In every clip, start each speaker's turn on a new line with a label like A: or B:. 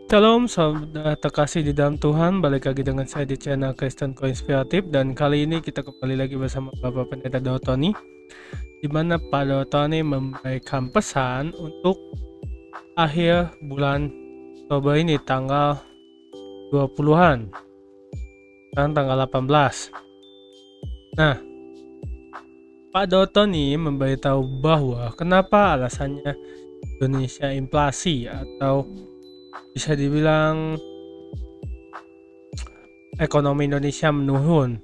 A: Shalom saudara terkasih di dalam Tuhan, balik lagi dengan saya di channel Kristen Koinspiratif. Dan kali ini kita kembali lagi bersama Bapak Pendeta Dotoni, di mana Pak Dotoni memberikan pesan untuk akhir bulan Oktober ini, tanggal 20-an dan tanggal 18. Nah, Pak Dotoni memberitahu bahwa kenapa alasannya Indonesia inflasi atau bisa dibilang ekonomi Indonesia menurun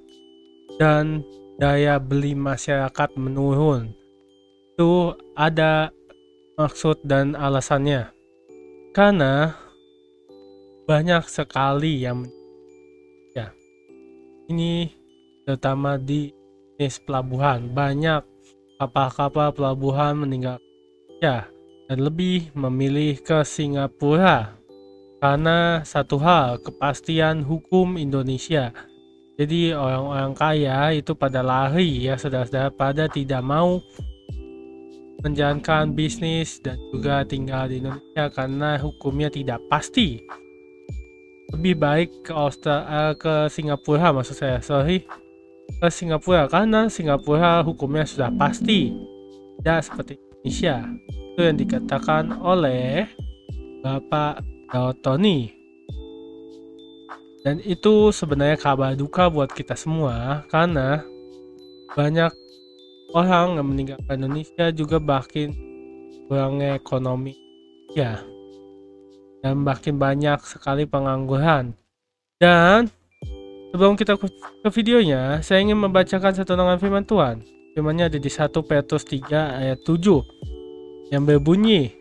A: dan daya beli masyarakat menurun. Itu ada maksud dan alasannya, karena banyak sekali yang ya, ini terutama di bisnis pelabuhan, banyak kapal-kapal pelabuhan meninggal ya dan lebih memilih ke Singapura karena satu hal, kepastian hukum Indonesia. Jadi orang-orang kaya itu pada lari ya saudara-saudara, pada tidak mau menjalankan bisnis dan juga tinggal di Indonesia karena hukumnya tidak pasti. Lebih baik ke Singapura, maksud saya, ke Singapura, karena Singapura hukumnya sudah pasti, tidak seperti Indonesia. Itu yang dikatakan oleh Bapak Dotoni. Dan itu sebenarnya kabar duka buat kita semua, karena banyak orang yang meninggalkan Indonesia juga makin kurangnya ekonomi ya, dan makin banyak sekali pengangguran. Dan sebelum kita ke videonya, saya ingin membacakan satu renungan firman Tuhan. Firmannya ada di 1 Petrus 3 ayat 7 yang berbunyi,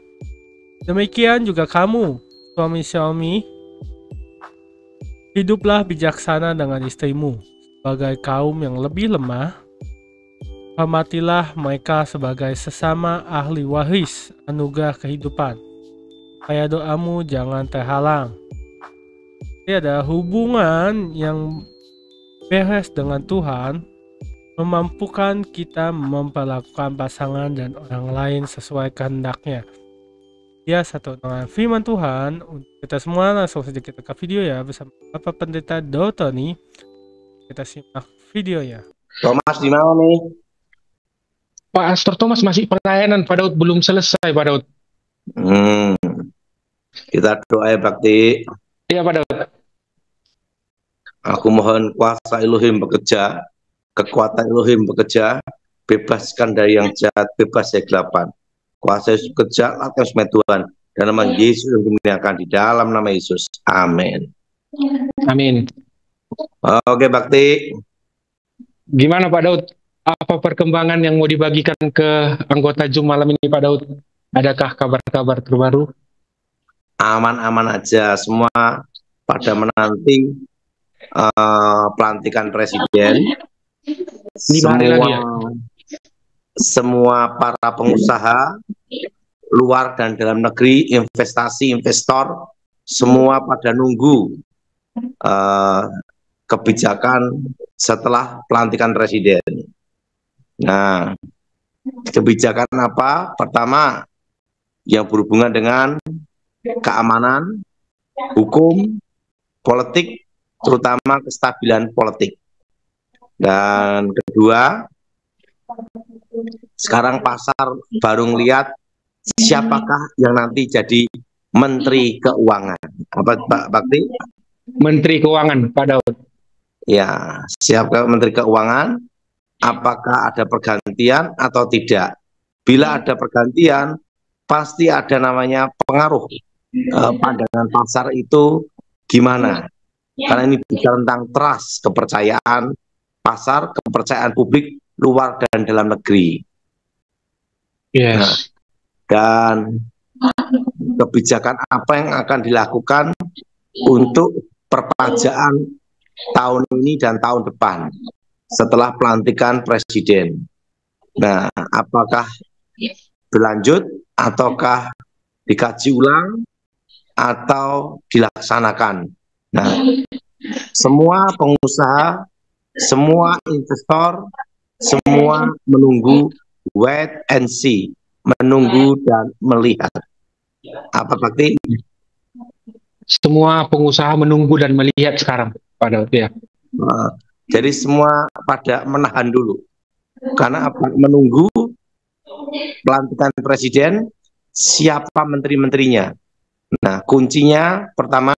A: "Demikian juga kamu, suami-suami, hiduplah bijaksana dengan istrimu sebagai kaum yang lebih lemah. Hormatilah mereka sebagai sesama ahli waris anugerah kehidupan, supaya doamu jangan terhalang." Ini ada hubungan yang beres dengan Tuhan, memampukan kita memperlakukan pasangan dan orang lain sesuai kehendaknya. Ya, satu dengan firman Tuhan untuk kita semua. Langsung saja kita ke video ya bersama Bapak Pendeta Dotoni. Kita simak videonya.
B: Thomas di mana nih?
C: Pak Astor Thomas masih pelayanan, Pak Daud belum selesai, Pak Daud.
B: Kita doa ya Bakti.
C: Iya, Pak Daud.
B: Aku mohon kuasa Elohim bekerja, kekuatan Elohim bekerja, bebaskan dari yang jahat, bebas dari kegelapan. Kuasa Yesus bekerja, lakukan semua Tuhan. Dan nama Yesus yang dimuliakan di dalam nama Yesus. Amin.
C: Amin.
B: Oke Bakti.
C: Gimana Pak Daud? Apa perkembangan yang mau dibagikan ke anggota Zoom malam ini, Pak Daud? Adakah kabar-kabar terbaru?
B: Aman-aman aja. Semua pada menanti pelantikan presiden. Semua para pengusaha luar dan dalam negeri, investor, semua pada nunggu kebijakan setelah pelantikan presiden. Nah, kebijakan apa? Pertama, yang berhubungan dengan keamanan, hukum, politik, terutama kestabilan politik. Dan kedua, sekarang pasar baru melihat siapakah yang nanti jadi Menteri Keuangan. Apa Pak Bakti?
C: Menteri Keuangan, Pak Daud.
B: Ya, siapa Menteri Keuangan? Apakah ada pergantian atau tidak? Bila ada pergantian, pasti ada namanya pengaruh pandangan pasar itu gimana? Karena ini bicara tentang trust, kepercayaan pasar, kepercayaan publik luar dan dalam negeri.
C: Yes.
B: Nah, dan kebijakan apa yang akan dilakukan untuk perpajaan tahun ini dan tahun depan setelah pelantikan presiden. Nah, apakah berlanjut ataukah dikaji ulang atau dilaksanakan? Nah, semua pengusaha, semua investor, semua menunggu, wait and see, menunggu dan melihat. Apa Bakti?
C: semua pengusaha menunggu dan melihat sekarang, Pak Daud ya.
B: Nah, jadi semua pada menahan dulu. Karena apa? Menunggu pelantikan presiden, siapa menteri-menterinya. Nah, kuncinya pertama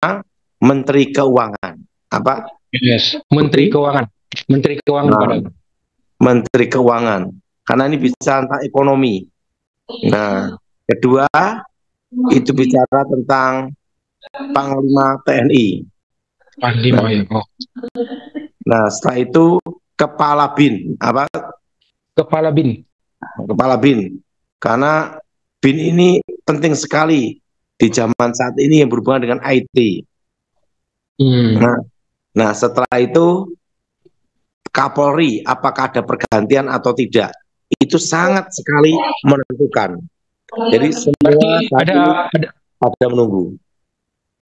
B: Menteri Keuangan. Apa?
C: Yes, Menteri Keuangan. Menteri Keuangan, Pak
B: Nah,
C: Daud.
B: Menteri Keuangan. Karena ini bisa tentang ekonomi. Nah, kedua itu bicara tentang Panglima TNI.
C: Panglima
B: Nah,
C: ya. Oh.
B: nah, setelah itu Kepala BIN. Apa?
C: Kepala BIN.
B: Kepala BIN. Karena BIN ini penting sekali di zaman saat ini yang berhubungan dengan IT.
C: Hmm.
B: Nah, setelah itu Kapolri, apakah ada pergantian atau tidak, itu sangat sekali menentukan. Jadi
C: Berarti
B: semua saat ini
C: ada
B: pada menunggu.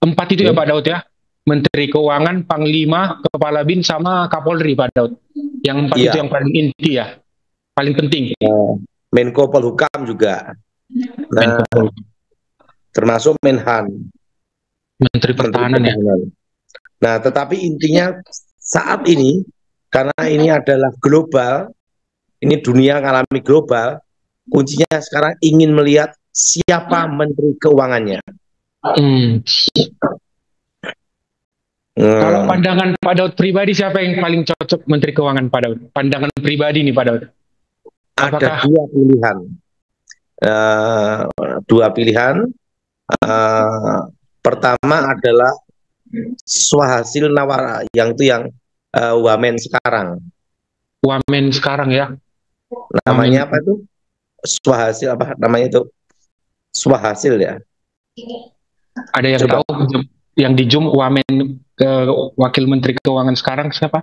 C: 4 itu ya Pak Daud ya. Menteri Keuangan, Panglima, Kepala BIN, sama Kapolri Pak Daud. Yang 4 itu
B: Iya,
C: yang paling inti ya, paling penting.
B: Menko Polhukam juga. Nah,
C: Menko Polhukam.
B: termasuk Menhan,
C: Menteri
B: Menteri
C: Pertahanan ya.
B: Pertahanan. Nah, tetapi intinya saat ini, karena ini adalah global, ini dunia mengalami global, kuncinya sekarang ingin melihat siapa Menteri Keuangannya.
C: Hmm. Kalau pandangan Pak Daud pribadi, siapa yang paling cocok Menteri Keuangan Pak Daud? Pandangan pribadi nih Pak Daud.
B: Ada dua pilihan. Dua pilihan. Pertama adalah Swahasil Nawara, yang itu yang Wamen sekarang.
C: Wamen sekarang ya.
B: Namanya apa itu? Swahasil apa namanya itu? Swahasil ya.
C: Ada yang
B: Coba.
C: tahu yang di Zoom Wamen Wakil Menteri Keuangan sekarang siapa?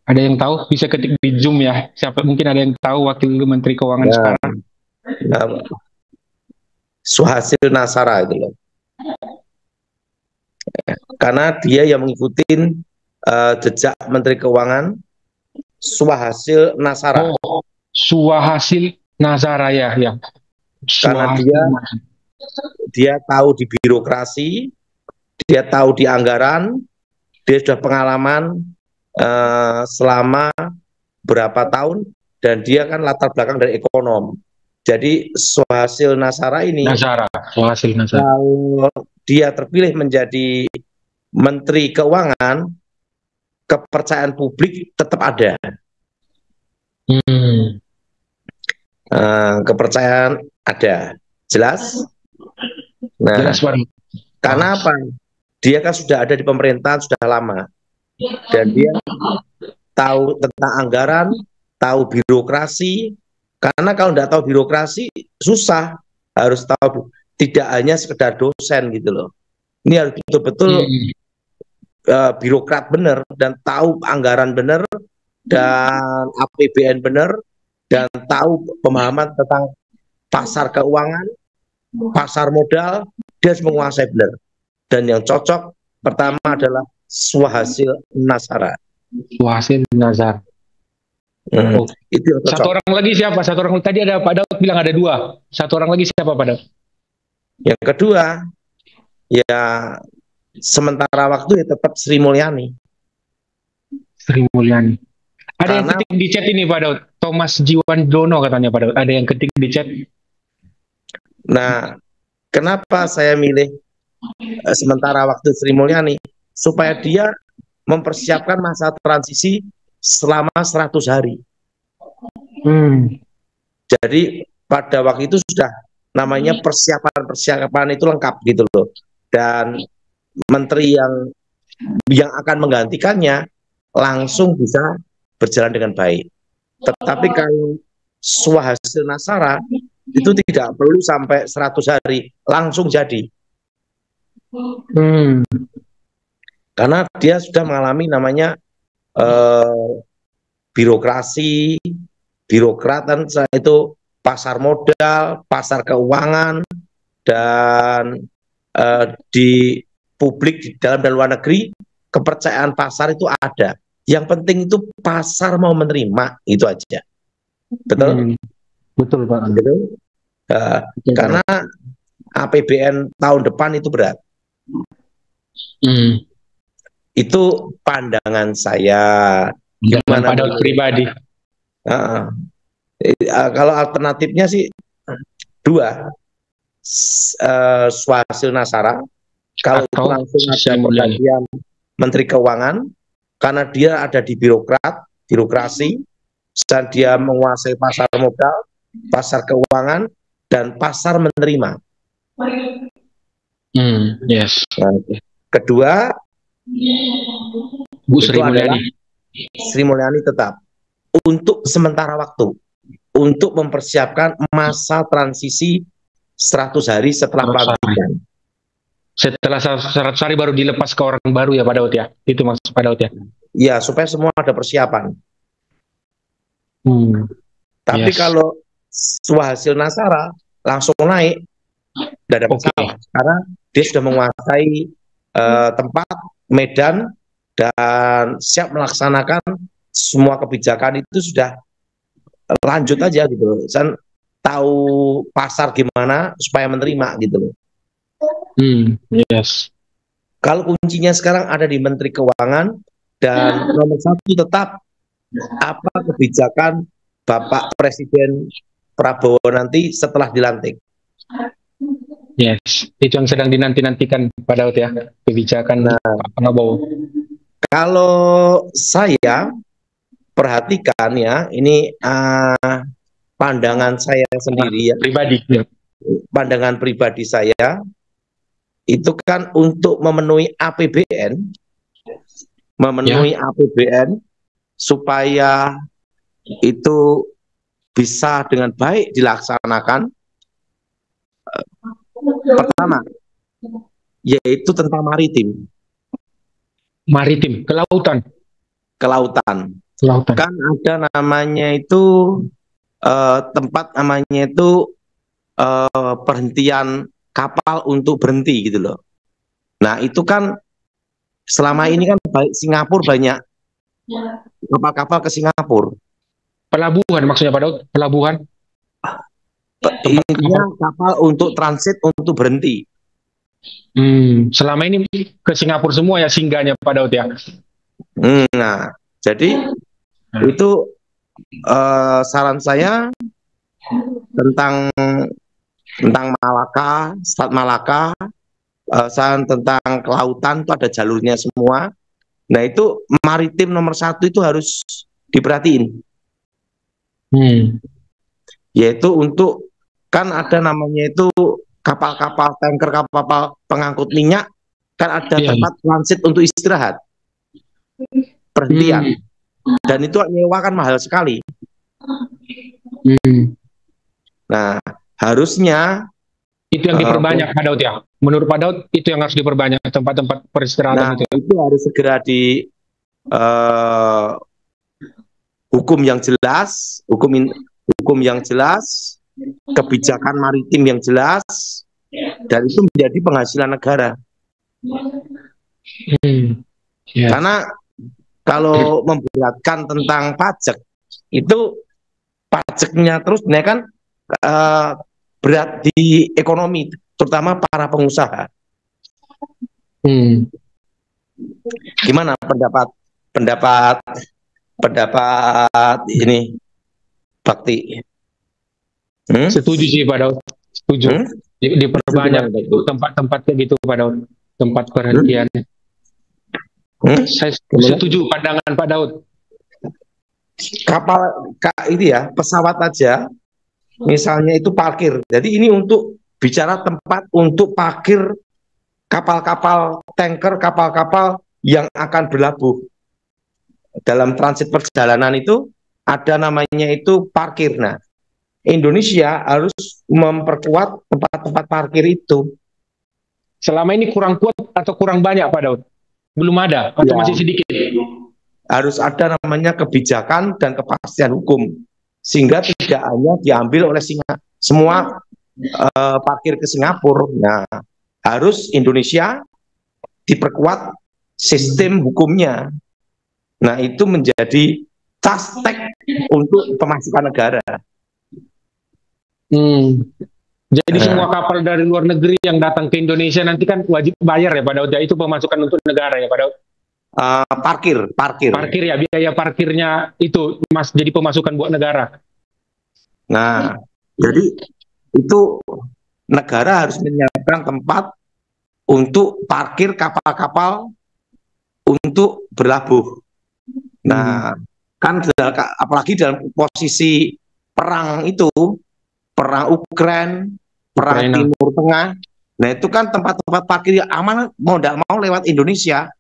C: Ada yang tahu? Bisa ketik di Zoom ya. Siapa? Mungkin ada yang tahu Wakil Menteri Keuangan sekarang.
B: Swahasil Nasara itu loh. Karena dia yang mengikuti jejak Menteri Keuangan Swahasil Nasara.
C: Oh, Swahasil Nasara ya.
B: Karena dia tahu di birokrasi, dia tahu di anggaran, dia sudah pengalaman selama berapa tahun, dan dia kan latar belakang dari ekonom. Jadi Swahasil Nasara ini,
C: Swahasil Nasara,
B: kalau dia terpilih menjadi Menteri Keuangan, kepercayaan publik tetap ada. Kepercayaan ada, jelas. Nah,
C: jelas,
B: karena apa? Dia kan sudah ada di pemerintahan sudah lama, dan dia tahu tentang anggaran, tahu birokrasi. Karena kalau tidak tahu birokrasi susah, harus tahu, tidak hanya sekedar dosen gitu loh. Ini harus betul-betul birokrat benar, dan tahu anggaran benar, dan APBN benar, dan tahu pemahaman tentang pasar keuangan, pasar modal, dia harus menguasai benar. Dan yang cocok pertama adalah Swahasil Nasara.
C: Swahasil Nasara.
B: Itu yang cocok.
C: Satu orang lagi siapa? Satu orang tadi ada Pak Daud bilang ada 2. Satu orang lagi siapa Pak Daud?
B: Yang kedua, ya sementara waktu ya tetap Sri Mulyani.
C: Sri Mulyani. Ada yang ketik di chat ini Pak Daud. Thomas Jiwandono katanya Pak Daud. Ada yang ketik di chat.
B: Nah, kenapa saya milih sementara waktu Sri Mulyani? Supaya dia mempersiapkan masa transisi selama 100 hari. Jadi pada waktu itu sudah namanya persiapan itu lengkap gitu loh. Dan menteri yang akan menggantikannya langsung bisa berjalan dengan baik. Tetapi kalau Swahasil Nasara itu tidak perlu sampai 100 hari, langsung jadi. Karena dia sudah mengalami namanya birokrasi, birokratan, itu pasar modal, pasar keuangan, dan di publik di dalam dan luar negeri kepercayaan pasar itu ada. Yang penting itu pasar mau menerima, itu aja. Betul?
C: Betul Pak.
B: Gitu? Karena APBN tahun depan itu berat. Itu pandangan saya.
C: Dengan
B: Gimana
C: Pak Daud pribadi?
B: Kalau alternatifnya sih dua, Swahasil Nasara, kalau itu
C: Atau
B: langsung ada
C: Sri Mulyani?
B: pergantian Menteri Keuangan, karena dia ada di birokrasi, dan dia menguasai pasar modal, pasar keuangan, dan pasar menerima.
C: Yes.
B: Nah, kedua,
C: Bu Sri Mulyani.
B: Sri Mulyani tetap untuk sementara waktu, untuk mempersiapkan masa transisi 100 hari setelah pelantikan.
C: Setelah 100 hari baru dilepas ke orang baru ya Pak Daud ya? Itu maksud Pak Daud ya?
B: Ya, supaya semua ada persiapan. Tapi kalau Swahasil Nasara langsung naik, tidak ada masalah. Karena dia sudah menguasai tempat, medan, dan siap melaksanakan semua kebijakan itu sudah lanjut aja gitu loh. Dan tahu pasar gimana supaya menerima gitu loh.
C: Yes.
B: Kalau kuncinya sekarang ada di Menteri Keuangan, dan nomor satu tetap apa kebijakan Bapak Presiden Prabowo nanti setelah dilantik.
C: Yes, itu yang sedang dinanti-nantikan Pak Daud ya, kebijakan Pak Prabowo.
B: Kalau saya perhatikan ya, ini pandangan saya sendiri ya.
C: Pribadi. Ya.
B: Pandangan pribadi saya, itu kan untuk memenuhi APBN, supaya itu bisa dengan baik dilaksanakan. Pertama, yaitu tentang maritim,
C: kelautan.
B: Kan ada namanya itu tempat namanya itu perhentian kapal untuk berhenti gitu loh. Nah itu kan selama ini kan Singapura banyak kapal-kapal ke Singapura.
C: Pelabuhan maksudnya Pak Daud, pelabuhan.
B: Intinya kapal untuk transit, untuk berhenti.
C: Selama ini ke Singapura semua ya singgahnya Pak Daud ya.
B: Nah, jadi itu saran saya tentang Malaka, Selat Malaka, saran tentang kelautan itu ada jalurnya semua. Nah itu maritim nomor satu itu harus diperhatiin. Yaitu untuk, kan ada namanya itu kapal-kapal tanker, kapal pengangkut minyak, kan ada tempat transit untuk istirahat, perhentian, dan itu nyewa kan mahal sekali. Nah harusnya
C: itu yang diperbanyak Pak Daud ya. Menurut Pak Daud itu yang harus diperbanyak, tempat-tempat peristirahatan.
B: Nah itu harus segera di hukum yang jelas, hukum yang jelas, kebijakan maritim yang jelas, dan itu menjadi penghasilan negara. Karena kalau memberatkan tentang pajak, itu pajaknya terus naik kan, berat di ekonomi, terutama para pengusaha. Gimana pendapat ini Bakti?
C: Setuju sih Pak Daud, setuju. Diperbanyak tempat-tempat kayak gitu Pak Daud, tempat perhentian. Saya setuju pandangan Pak Daud.
B: Kapal ini ya, pesawat aja misalnya itu parkir. Jadi ini untuk bicara tempat untuk parkir kapal-kapal tanker, kapal-kapal yang akan berlabuh dalam transit perjalanan, itu ada namanya itu parkir. Nah Indonesia harus memperkuat tempat-tempat parkir itu.
C: Selama ini kurang kuat atau kurang banyak Pak Daud? Belum ada atau masih sedikit?
B: Harus ada namanya kebijakan dan kepastian hukum, sehingga tidak hanya diambil oleh semua parkir ke Singapura. Nah harus Indonesia diperkuat sistem hukumnya. Nah itu menjadi tastek untuk pemasukan negara.
C: Jadi semua kapal dari luar negeri yang datang ke Indonesia nanti kan wajib bayar ya Pak Daud, ya itu pemasukan untuk negara ya Pak Daud.
B: Parkir.
C: Parkir ya, biaya parkirnya itu jadi pemasukan buat negara.
B: Nah, jadi itu negara harus menyiapkan tempat untuk parkir kapal-kapal untuk berlabuh. Nah, kan apalagi dalam posisi perang itu, perang Ukraina, perang Timur Tengah. Nah, itu kan tempat-tempat parkir yang aman mau tidak mau lewat Indonesia.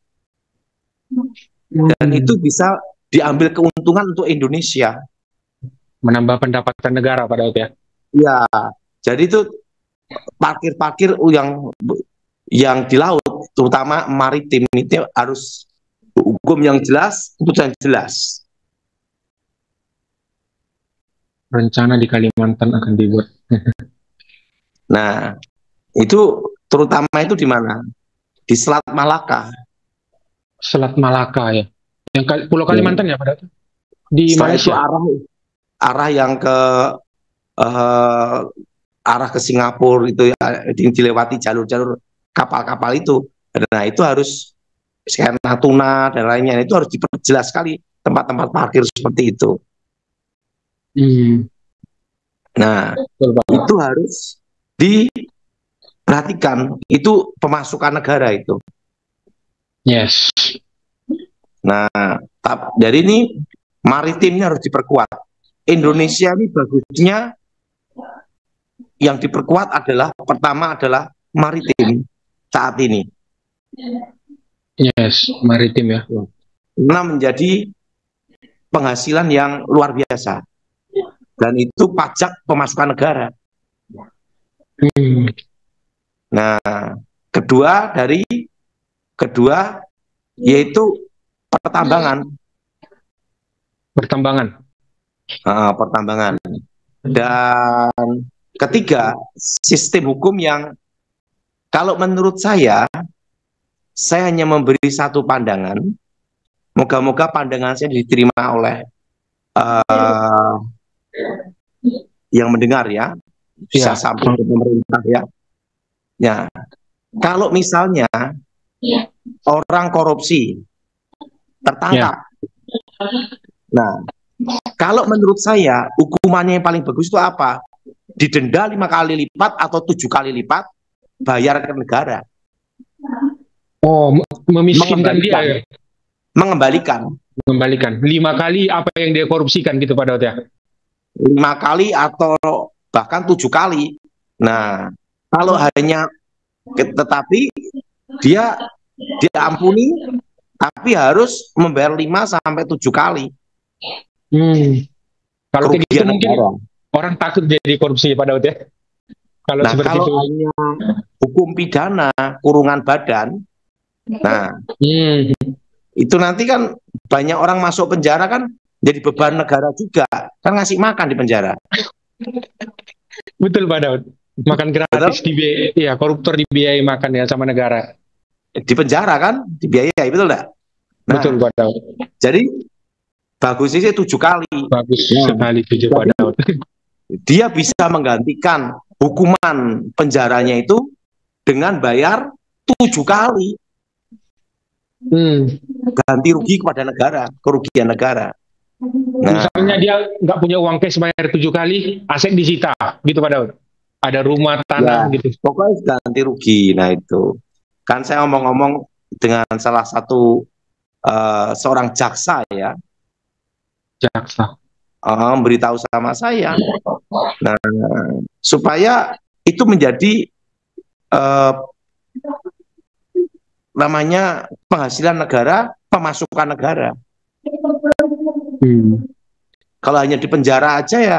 B: Dan itu bisa diambil keuntungan untuk Indonesia.
C: Menambah pendapatan negara Pak Daud ya.
B: Ya, jadi itu parkir-parkir yang di laut, terutama maritim itu harus hukum yang jelas, keputusan jelas.
C: Rencana di Kalimantan akan dibuat.
B: Nah, itu terutama itu di mana? Di Selat Malaka.
C: Selat Malaka ya. Yang Pulau Kalimantan ya Pak Daud? Di
B: Setelah
C: Malaysia.
B: Itu arah yang ke arah ke Singapura itu ya, dilewati jalur-jalur kapal-kapal itu. Nah, itu harus kayak Natuna dan lainnya itu harus diperjelas sekali tempat-tempat parkir seperti itu. Nah, itu harus diperhatikan. Itu pemasukan negara itu.
C: Yes.
B: Nah, jadi ini maritimnya harus diperkuat. Indonesia ini bagusnya yang diperkuat adalah pertama adalah maritim saat ini.
C: Yes, maritim ya.
B: Karena menjadi penghasilan yang luar biasa. Dan itu pajak pemasukan negara. Nah, kedua yaitu pertambangan. Pertambangan. Dan ketiga, sistem hukum yang kalau menurut saya hanya memberi satu pandangan. Moga-moga pandangan saya diterima oleh yang mendengar ya, bisa sampai ke pemerintah ya. Ya, kalau misalnya orang korupsi tertangkap, nah, kalau menurut saya hukumannya yang paling bagus itu apa? Didenda 5 kali lipat atau 7 kali lipat, bayar ke negara.
C: Oh, memiskinkan dia ya?
B: Mengembalikan
C: 5 kali apa yang dia korupsikan gitu Pak Daud ya?
B: 5 kali atau bahkan 7 kali. Nah, kalau hanya tetapi dia diampuni tapi harus membayar 5 sampai 7 kali.
C: Kalau kayak gitu mungkin orang takut jadi korupsi Pak Daud ya. Kalau seperti itu
B: hanya hukum pidana kurungan badan. Nah, itu nanti kan banyak orang masuk penjara kan jadi beban negara juga, kan ngasih makan di penjara.
C: Betul Pak Daud, makan gratis ya, koruptor dibiayai makan ya sama negara.
B: Di penjara kan dibiayai, betul enggak?
C: Nah, betul Pak Daud.
B: Jadi bagusnya sih 7 kali.
C: Bagus sekali 7 Pak Daud.
B: Dia bisa menggantikan hukuman penjaranya itu dengan bayar 7 kali. Ganti rugi kepada negara, kerugian negara.
C: Nah, misalnya dia nggak punya uang cash bayar 7 kali, aset disita, gitu Pak Daud. Ada rumah, tanah,
B: ya,
C: gitu.
B: Pokoknya ganti rugi. Nah itu, kan saya ngomong-ngomong dengan salah satu seorang jaksa ya.
C: Jaksa.
B: Memberitahu sama saya. Nah, supaya itu menjadi namanya penghasilan negara, pemasukan negara. Kalau hanya di penjara aja ya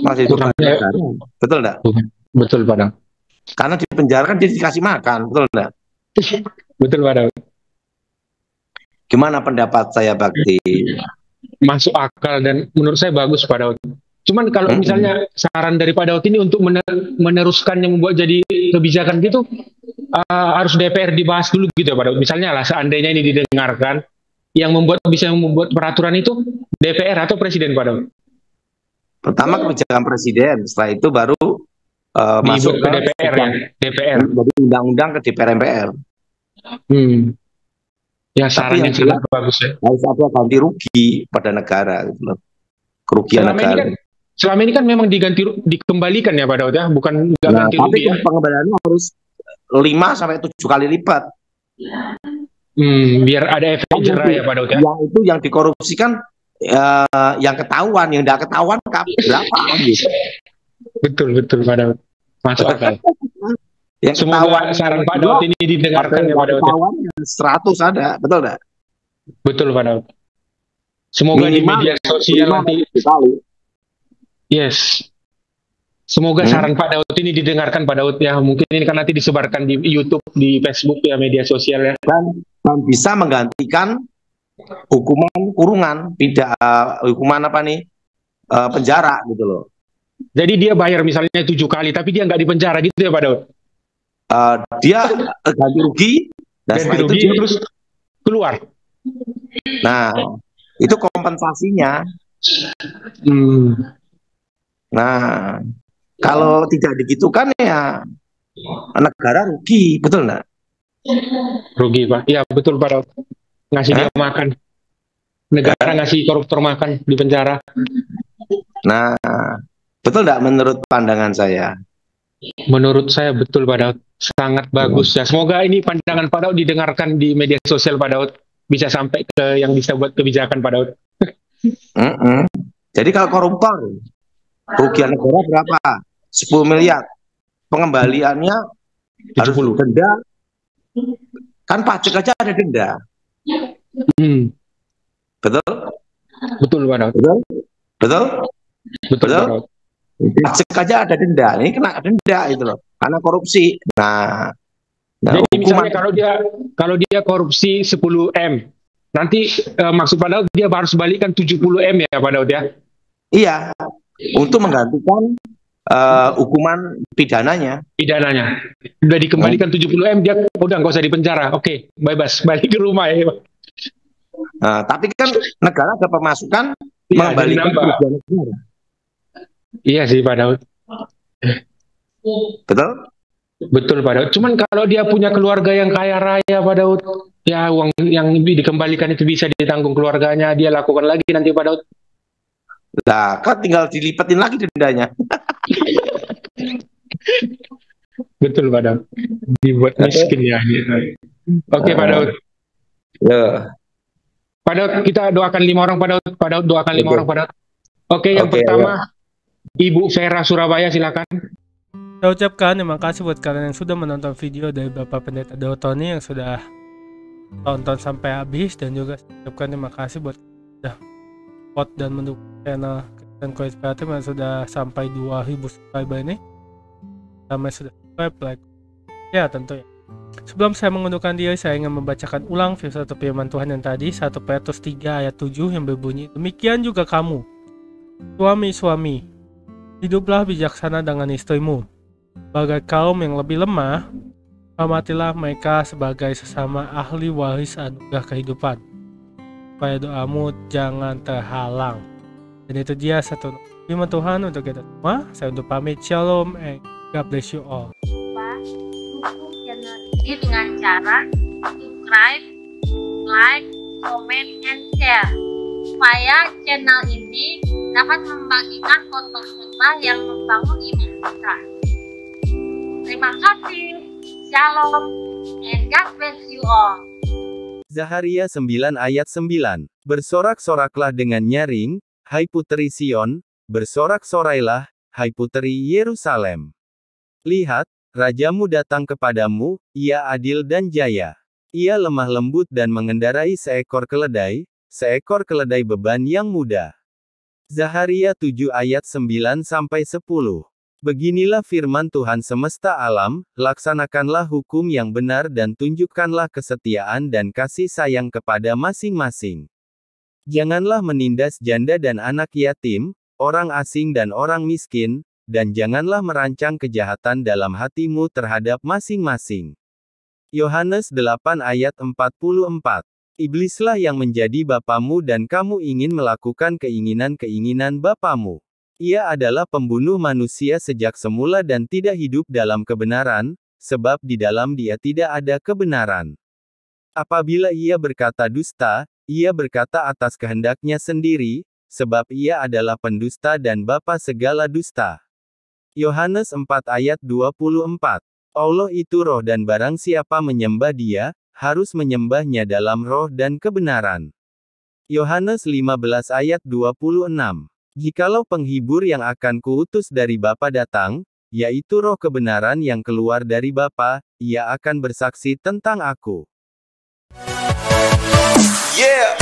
B: masih beban negara. Betul enggak?
C: Betul Pak Daud.
B: Karena di penjara kan dia dikasih makan, betul enggak?
C: Betul Pak Daud.
B: Gimana pendapat saya Bakti?
C: Masuk akal dan menurut saya bagus Pak Daud. Cuman kalau misalnya saran dari Pak Daud ini untuk meneruskannya membuat jadi kebijakan gitu, harus DPR dibahas dulu gitu Pak Daud. Misalnya lah seandainya ini didengarkan, yang bisa membuat peraturan itu DPR atau Presiden Pak Daud?
B: Pertama kebijakan Presiden, setelah itu baru masuk
C: ke DPR ya, DPR.
B: Jadi undang-undang ke DPR MPR.
C: Ya,
B: Tapi
C: sarannya sangat bagus ya.
B: Harus ada ganti rugi pada negara, gitu loh. Kerugian negara.
C: Selama ini kan memang dikembalikan ya Pak Daud ya, bukan nggak ganti rugi ya.
B: Tapi pengembaliannya harus 5 sampai 7 kali lipat.
C: Biar ada efek jerah ya Pak Daud ya.
B: Yang itu yang dikorupsikan yang ketahuan, yang tidak ketahuan berapa gitu.
C: Betul Pak Daud. Masuk akal.
B: Yang
C: semoga saran Pak Daud ini didengarkan ya Pak Daud.
B: 100 ada, betul enggak?
C: Betul Pak Daud. Semoga di media sosial nanti Yes. Semoga saran Pak Daud ini didengarkan Pak Daud ya. Mungkin ini kan nanti disebarkan di YouTube, di Facebook ya, media sosial ya.
B: Dan bisa menggantikan hukuman kurungan, tidak hukuman penjara gitu loh.
C: Jadi dia bayar misalnya 7 kali, tapi dia nggak dipenjara gitu ya Pak Daud?
B: Dia ganti rugi, dan setelah itu dia
C: terus keluar.
B: Nah, itu kompensasinya. Nah, kalau tidak digitukan ya negara rugi, betul nggak?
C: Rugi Pak, ya betul Pak Daud. Ngasih dia makan, negara ngasih koruptor makan di penjara.
B: Nah, betul nggak menurut pandangan saya?
C: Menurut saya betul Pak Daud, sangat bagus ya. Semoga ini pandangan Pak Daud didengarkan di media sosial Pak Daud, bisa sampai ke yang bisa buat kebijakan Pak Daud.
B: Jadi kalau koruptor, kerugian negara berapa? 10 miliar. Pengembaliannya 70. Harus denda. Kan pajak aja ada denda. Betul?
C: Betul Pak Daud.
B: Betul?
C: Pak Daud.
B: Pajak aja ada denda. Ini kena denda itu loh. Karena korupsi. Nah
C: jadi misalnya kalau dia korupsi 10 M, nanti maksud Pak Daud dia harus balikkan 70 M ya Pak Daud ya?
B: Iya, untuk menggantikan hukuman pidananya.
C: Udah dikembalikan 70 M, dia udah nggak usah dipenjara. Oke, bebas, balik ke rumah ya.
B: Nah, tapi kan negara ada pemasukan mengembalikan kerugian negara.
C: Iya sih Pak Daud. Betul Pak Daud. Cuman kalau dia punya keluarga yang kaya raya Pak Daud, ya uang yang dikembalikan itu bisa ditanggung keluarganya, dia lakukan lagi nanti Pak Daud.
B: Nah, kan tinggal dilipatin lagi dendanya.
C: Betul Pak Daud. Dibuat miskin ya. Oke Pak Daud.
B: Ya.
C: Pak Daud, kita doakan 5 orang Pak Daud. Pak Daud doakan 5 orang Pak Daud. Oke, yang pertama Ibu Vera Surabaya, silakan.
A: Saya ucapkan terima kasih buat kalian yang sudah menonton video dari Bapak Pendeta Daud Tony yang sudah tonton sampai habis, dan juga saya ucapkan terima kasih buat sudah support dan mendukung channel Kristen Koinspiratif yang sudah sampai 2000 subscriber ini. Sama sudah subscribe, like, ya tentunya. Sebelum saya mengundurkan diri, saya ingin membacakan ulang satu firman Tuhan yang tadi, 1 Petrus 3 ayat 7 yang berbunyi, demikian juga kamu, suami-suami, hiduplah bijaksana dengan istrimu, sebagai kaum yang lebih lemah, hormatilah mereka sebagai sesama ahli waris anugerah kehidupan, supaya doamu jangan terhalang. Dan itu dia satu firman Tuhan untuk kita semua. Saya untuk pamit, shalom and God bless you all.
D: Dukung channel ini dengan cara subscribe, like, comment, and share, supaya channel ini dapat membagikan khotbah yang membangun iman kita. Terima kasih, shalom, and God bless you all.
E: Zaharia 9 ayat 9. Bersorak-soraklah dengan nyaring, hai puteri Sion, bersorak-sorailah, hai puteri Yerusalem. Lihat, rajamu datang kepadamu, ia adil dan jaya. Ia lemah lembut dan mengendarai seekor keledai beban yang mudah. Zaharia 7 ayat 9-10. Beginilah firman Tuhan semesta alam, laksanakanlah hukum yang benar dan tunjukkanlah kesetiaan dan kasih sayang kepada masing-masing. Janganlah menindas janda dan anak yatim, orang asing dan orang miskin, dan janganlah merancang kejahatan dalam hatimu terhadap masing-masing. Yohanes 8 ayat 44. Iblislah yang menjadi bapamu dan kamu ingin melakukan keinginan-keinginan bapamu. Ia adalah pembunuh manusia sejak semula dan tidak hidup dalam kebenaran, sebab di dalam dia tidak ada kebenaran. Apabila ia berkata dusta, ia berkata atas kehendaknya sendiri, sebab ia adalah pendusta dan bapa segala dusta. Yohanes 4 ayat 24. Allah itu roh dan barang siapa menyembah dia, harus menyembahnya dalam roh dan kebenaran. Yohanes 15 ayat 26. Jikalau penghibur yang akan kuutus dari Bapa datang, yaitu roh kebenaran yang keluar dari Bapa, ia akan bersaksi tentang aku. Yeah.